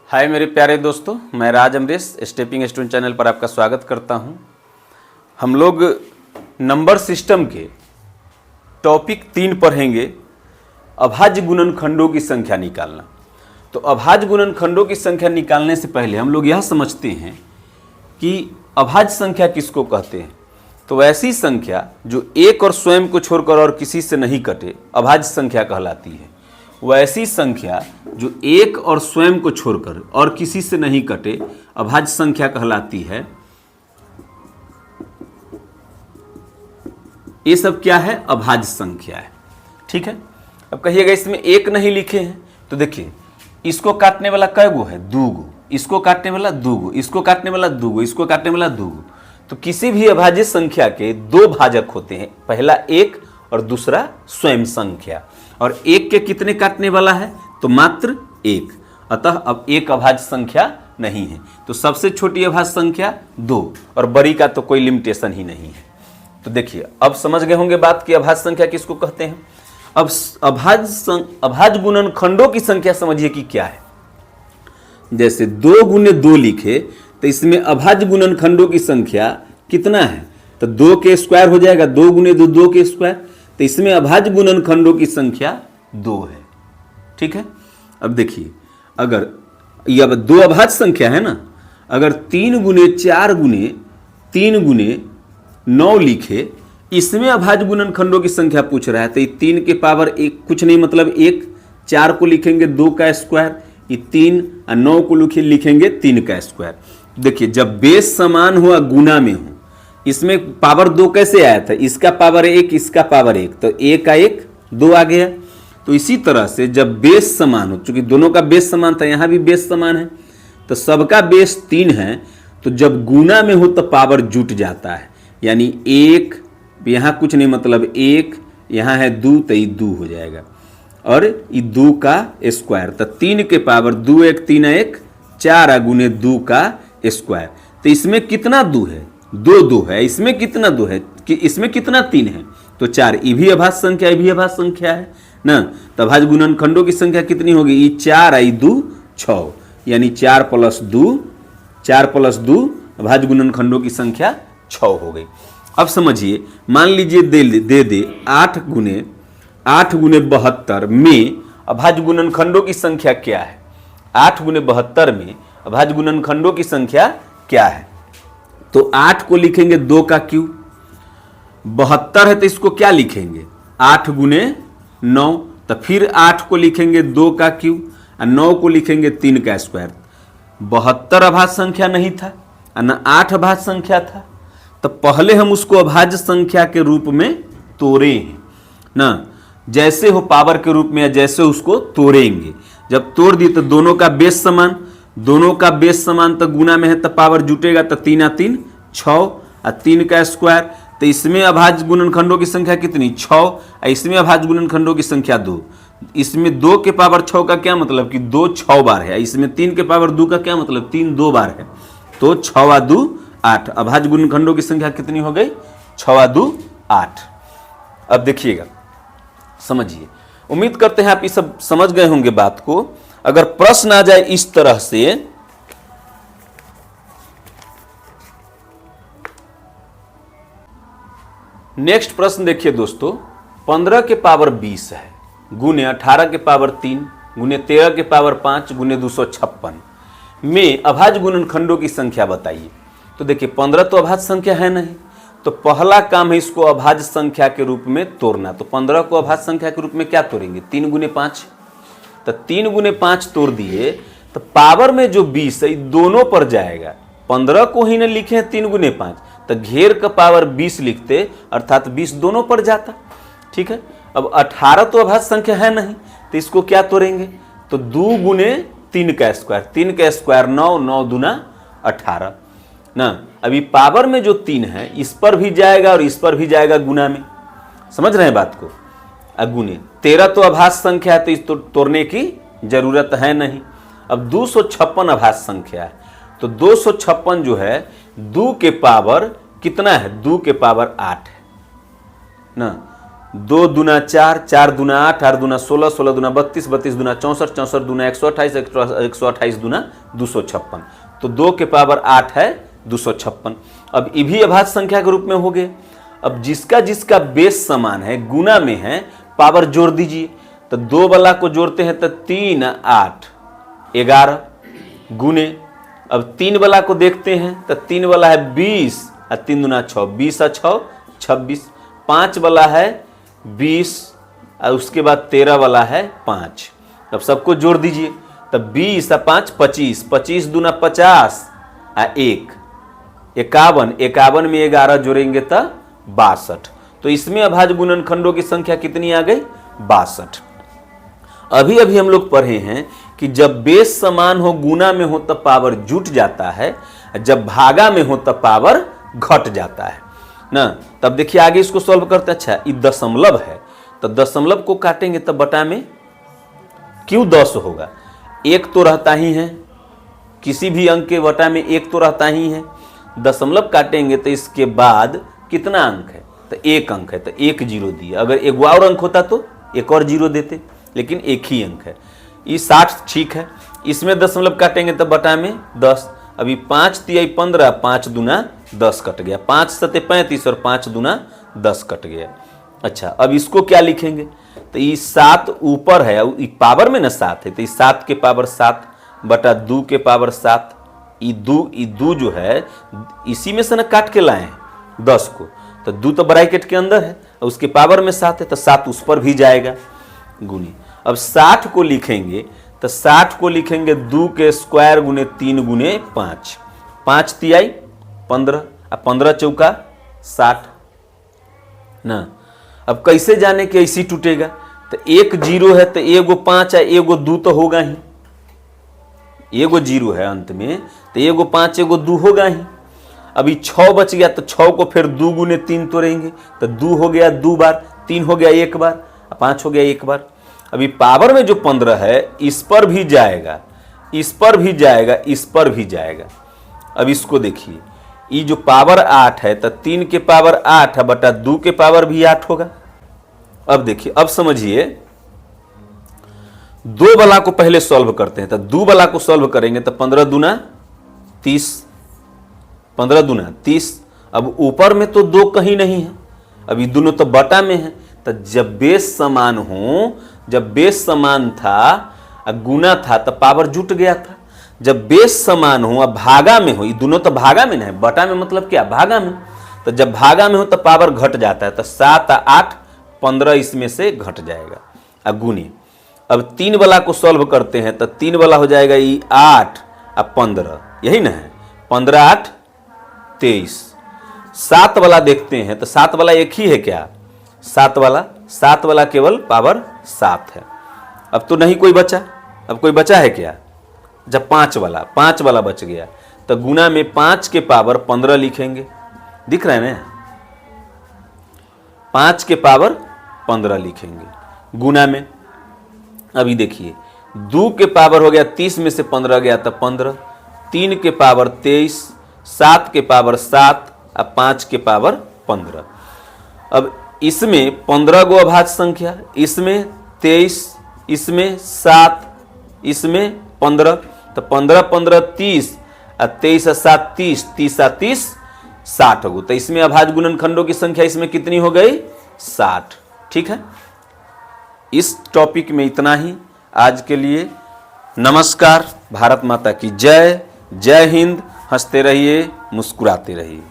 हाय मेरे प्यारे दोस्तों, मैं राज अमरीश स्टेपिंग स्टोन चैनल पर आपका स्वागत करता हूं। हम लोग नंबर सिस्टम के टॉपिक 3 पढ़ेंगे, अभाज्य गुणनखंडों की संख्या निकालना। तो अभाज्य गुणनखंडों की संख्या निकालने से पहले हम लोग यह समझते हैं कि अभाज्य संख्या किसको कहते हैं। तो ऐसी संख्या जो एक और स्वयं को छोड़कर और किसी से नहीं कटे अभाज्य संख्या कहलाती है। वैसी संख्या जो एक और स्वयं को छोड़कर और किसी से नहीं कटे अभाज्य संख्या कहलाती है। ये सब क्या है? अभाज्य संख्या है। ठीक है। अब कहिएगा इसमें एक नहीं लिखे हैं, तो देखिए इसको काटने वाला कै गो है? 2 गो। इसको काटने वाला 2 गो, इसको काटने वाला 2 गो, इसको काटने वाला 2 गो। तो किसी भी अभाज्य संख्या के 2 भाजक होते हैं, पहला एक और दूसरा स्वयं संख्या। और एक के कितने काटने वाला है? तो मात्र एक। अतः अब एक अभाज्य संख्या नहीं है। तो सबसे छोटी अभाज्य संख्या 2 और बड़ी का तो कोई लिमिटेशन ही नहीं है। तो देखिए अब समझ गए होंगे बात कि अभाज्य संख्या किसको कहते हैं। अब अभाज्य गुणनखंडों की संख्या समझिए कि क्या है। जैसे 2 गुने 2 लिखे तो इसमें अभाज्य गुणनखंडों की संख्या कितना है? तो 2 के स्क्वायर हो जाएगा। 2 गुने 2 2 के स्क्वायर। तो इसमें अभाज्य गुणनखंडों की संख्या 2 है। ठीक है। अब देखिए अगर यह 2 अभाज्य संख्या है ना, अगर 3 गुने 4 गुने 3 गुने 9 लिखे, इसमें अभाज्य गुणनखंडों की संख्या पूछ रहा है। तो ये 3 के पावर 1 कुछ नहीं, मतलब 1। 4 को लिखेंगे 2 का स्क्वायर, ये 3 और 9 को लिखेंगे 3 का स्क्वायर। देखिए जब बेस समान हो और गुना में हो, इसमें पावर 2 कैसे आया था? इसका पावर 1, इसका पावर 1, तो 1 का 1 2 आ गया। तो इसी तरह से जब बेस समान हो, चूंकि दोनों का बेस समान था, यहां भी बेस समान है, तो सबका बेस 3 है, तो जब गुना में हो तो पावर जुट जाता है। यानी 1 यहां कुछ नहीं, मतलब 1 यहां है 2, तो ये 2 हो जाएगा और ये 2 का स्क्वायर। तो 3 के पावर 2 1 3 1 4 गुने 2 का स्क्वायर। तो इसमें कितना 2 है? 2 2 है। इसमें कितना 2 है? कि इसमें कितना 3 है? तो 4। ये भी अभाज्य संख्या, ये भी अभाज्य संख्या है ना। तो अभाज्य गुणनखंडों की संख्या कितनी होगी? ये 4 आई 2 6, यानी 4 + 2 अभाज्य गुणनखंडों की संख्या 6 हो गई। अब समझिए, मान लीजिए दे 8 गुने 72 में अभाज्य गुणनखंडों की संख्या क्या है? 8 गुने 72 में अभाज्य गुणनखंडों की संख्या क्या है? तो 8 को लिखेंगे 2 का क्यूब, 72 है तो इसको क्या लिखेंगे? 8 गुने 9। तो फिर 8 को लिखेंगे 2 का क्यूब और 9 को लिखेंगे 3 का स्क्वायर। 72 अभाज्य संख्या नहीं था और न 8 अभाज्य संख्या था। तो पहले हम उसको अभाज्य संख्या के रूप में तोड़े हैं ना, जैसे हो पावर के रूप में, या जैसे उसको तोड़ेंगे। जब तोड़ दी तो दोनों का बेस समान, दोनों का बेस समान तो गुना में है तो पावर जुटेगा। तो 3 और 3 6 और 3 का स्क्वायर। तो इसमें अभाज्य गुणनखंडों की संख्या कितनी? 6 और इसमें अभाज्य गुणनखंडों की संख्या 2। इसमें 2 के पावर 6 का क्या मतलब कि 2 6 बार है। इसमें 3 के पावर 2 का क्या मतलब? 3 2 बार है। तो 6 और 2 8। अभाज्य गुणनखंडों की संख्या कितनी हो गई? 6 और 2 8। अब देखिएगा, समझिए। उम्मीद करते हैं आप ये सब समझ गए होंगे बात को। अगर प्रश्न आ जाए इस तरह से, नेक्स्ट प्रश्न देखिए दोस्तों, 15 के पावर 20 है गुने 18 के पावर 3 गुने 13 के पावर 5 गुने 256 में अभाज्य गुणनखंडों की संख्या बताइए। तो देखिए 15 तो अभाज्य संख्या है नहीं, तो पहला काम है इसको अभाज्य संख्या के रूप में तोड़ना। तो 15 को अभाज्य संख्या के रूप में क्या तोड़ेंगे? 3 गुने 5। तो 3 गुने 5 तोड़ दिए तो पावर में जो 20 है दोनों पर जाएगा। 15 को ही न लिखे 3 गुने 5, तो घेर का पावर 20 लिखते, अर्थात 20 दोनों पर जाता। ठीक है। अब 18 तो अभाज्य संख्या है नहीं, तो इसको क्या तोड़ेंगे? तो 2 गुने 3 का स्क्वायर। 3 का स्क्वायर 9, 9 दूना 18 ना। अभी पावर में जो 3 है इस पर भी जाएगा और इस पर भी जाएगा गुना में। समझ रहे हैं बात को? गुने 13 तो अभाज्य संख्या है, तो इस तोड़ने की जरूरत है नहीं। अब 256 अभाज्य संख्या है, तो 256 जो है 2 के पावर कितना है? 2 के पावर 8 है ना। 2 दूना 4, 4 दूना 8, 8 दूना 16, 16 दूना 32, 32 दूना 64, 64 दूना 128, 128 दूना 256। तो 2 के पावर 8 है 256। अब ये भी अभाज्य संख्या के रूप में हो गए। अब जिसका जिसका बेस समान है, गुना में है, पावर जोड़ दीजिए। तो 2 वाला को जोड़ते हैं तो 3 8 11 गुने। अब 3 वाला को देखते हैं तो 3 वाला है 20 और 3 दूना 6, 20 और 6 26। 5 वाला है 20 और उसके बाद 13 वाला है 5। अब सबको जोड़ दीजिए। तब 20 और 5 25, 25 दूना 50 और 1 51, 51 में 11 जोड़ेंगे तो 62। तो इसमें अभाज्य गुणनखंडों की संख्या कितनी आ गई? 62। अभी अभी हम लोग पढ़े हैं कि जब बेस समान हो, गुना में हो तब पावर जुट जाता है, जब भागा में हो तब पावर घट जाता है ना। तब देखिए आगे इसको सॉल्व करते हैं। अच्छा, ये दशमलव है तो दशमलव को काटेंगे तब बटा में क्यों 10 होगा? 1 तो रहता ही है, किसी भी अंक के बटा में 1 तो रहता ही है। दशमलव काटेंगे तो इसके बाद कितना अंक है? तो 1 अंक है, तो 1 जीरो दिए। अगर एक और अंक होता तो एक और जीरो देते, लेकिन एक ही अंक है। ये 60 ठीक है। इसमें दशमलव काटेंगे तो बटा में 10। अभी 5 तिहाई 15, 5 दूना 10 कट गया, 5 सते 35 और 5 दूना 10 कट गया। अच्छा, अब इसको क्या लिखेंगे? तो ये 7 ऊपर है, पावर में ना 7 है, तो ये 7 के पावर 7 बटा 2 के पावर 7। ये 2 जो है इसी में से ना काट के लाए हैं 10 को, तो 2 तो ब्रैकेट के अंदर है, उसके पावर में 7 है, तो 7 उस पर भी जाएगा गुनी। अब 60 को लिखेंगे तो 60 को लिखेंगे 2 के स्क्वायर गुने 3 गुने 5, 5 तिहाई 15 और 15 चौका 60 ना। अब कैसे जाने कि ऐसी टूटेगा? तो 1 जीरो है तो एगो 5 है, एगो 2 तो होगा ही। एगो जीरो है अंत में तो एगो 5 एगो 2 होगा ही। अभी 6 बच गया तो 6 को फिर 2 गुने 3 तोड़ेंगे तो 2 हो गया 2 बार, 3 हो गया 1 बार, 5 हो गया 1 बार। अभी पावर में जो 15 है इस पर भी जाएगा, इस पर भी जाएगा, इस पर भी जाएगा। अब इसको देखिए, ये जो पावर 8 है तो 3 के पावर 8 है बटा 2 के पावर भी 8 होगा। अब देखिए, अब समझिए, 2 वाला को पहले सॉल्व करते हैं। तो 2 वाला को सॉल्व करेंगे तो 15 दूना 30, 15 दूना 30। अब ऊपर में तो 2 कहीं नहीं है, अभी दोनों तो बटा में है। तो जब बेस समान हो, जब बेस समान था गुना था तो पावर जुट गया था। जब बेस समान हो अब भागा में हो, ये दोनों तो भागा में नहीं, बटा में मतलब क्या? भागा में। तो जब भागा में हो तो पावर घट जाता है, तो 7 8 15 इसमें से घट जाएगा गुनी। अब 3 वाला को सॉल्व करते हैं तो 3 वाला हो जाएगा ये 8 और 15, यही ना है, 15 8 23। 7 वाला देखते हैं तो 7 वाला एक ही है क्या? 7 वाला केवल पावर 7 है। अब तो नहीं कोई बचा, अब कोई बचा है क्या? जब 5 वाला बच गया तो गुना में 5 के पावर 15 लिखेंगे, दिख रहा है ना? 5 के पावर 15 लिखेंगे गुना में। अभी देखिए, 2 के पावर हो गया 30 में से 15 गया तो 15, 3 के पावर 23, 7 के पावर 7 और 5 के पावर 15। अब इसमें 15 गो अभाज्य संख्या, इसमें 23, इसमें 7, इसमें 15, तो 15 15 30 और 23 और 7 30, 30 और 30 60 हो। तो इसमें अभाज्य गुणनखंडों की संख्या इसमें कितनी हो गई? 60। ठीक है, इस टॉपिक में इतना ही आज के लिए। नमस्कार, भारत माता की जय, जय हिंद। हंसते रहिए, मुस्कुराते रहिए।